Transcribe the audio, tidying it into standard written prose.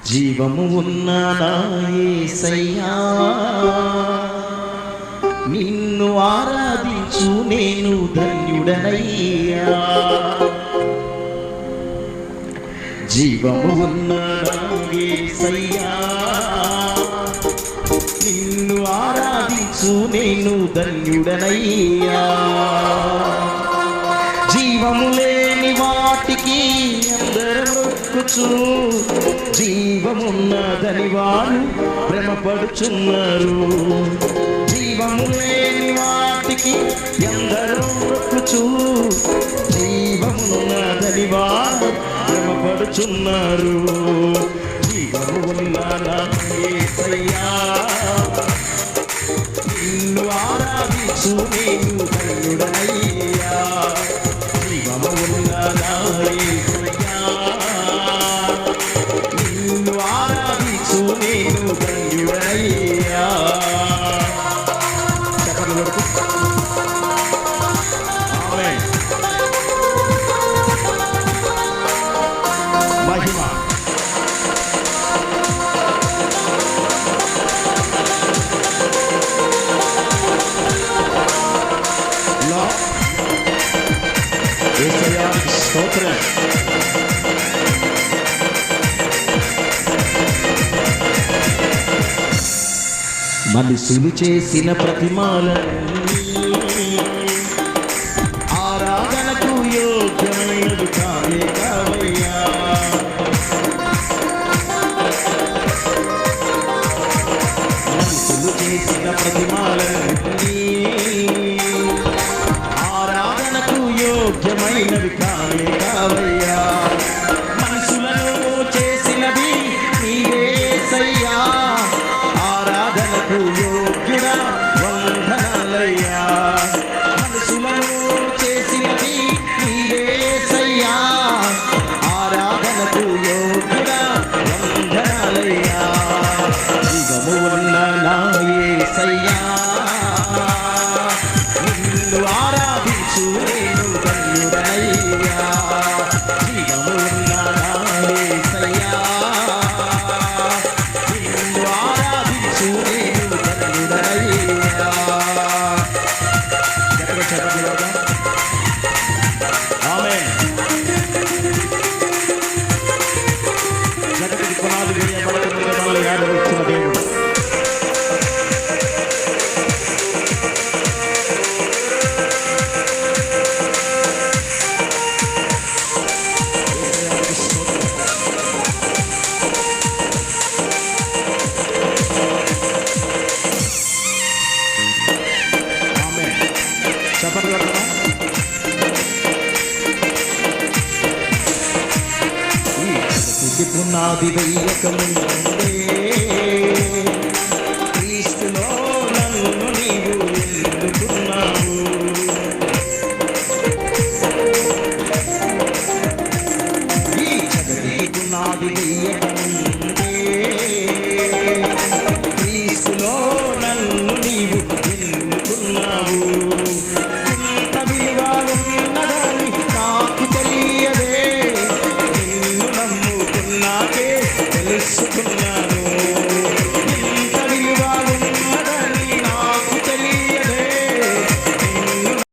జీవము ఉన్న నా యేసయ్యా నిన్ను ఆరాధించు నేను ధన్యుడనయ్యా. జీవము ఉన్న నా యేసయ్యా నిన్ను ఆరాధించు నేను ధన్యుడనయ్యా. జీవము లేని వాటికి అందరూ మొక్కుచు జీవమున్నదని వారు భ్రమపడుచున్నారు. జీవము లేని వాటికి అందరూ మొక్కుచు జీవమున్నదని వారు భ్రమపడుచున్నారు. జీవము ఉన్న నా యేసయ్యా నిన్ను ఆరాధించు నేను ధన్యుడనయ్యా. జీవము ఉన్న నా యేసయ్యా నిన్ను ఆరాధించు నేను ధన్యుడనయ్యా. మహిమ స్తోత్రం. మనుషులు చేసిన ప్రతిమాలన్నీ ఆరాధనకు యోగ్యమైనది కానే కావయ్యా. మనుషులు చేసిన ప్రతిమాలన్నీ ఆరాధనకు యోగ్యమైనవి కానే కావయ్యా. మనుషులను చేసినది నీవే యేసయ్యా ఆరాధనకు యోగ్యుడా వందనాలయ్యా. మనుషులను చేసినది నీవే యేసయ్యా ఆరాధనకు యోగ్యుడా వందనాలయ్యా. జీవము ఉన్న నా యేసయ్యా నిన్ను ఆరాధించు నేను ధన్యుడనయ్యా. జీవము ఉన్న నా యేసయ్యా నిన్ను ఆరాధించు నేను ధన్యుడనయ్యా. ఆమేన్. జగతికి పునాది వేయబడకుండా మనల్ని ఏర్పరిచిన దేవుడు. పునాది వెయ్యకముందే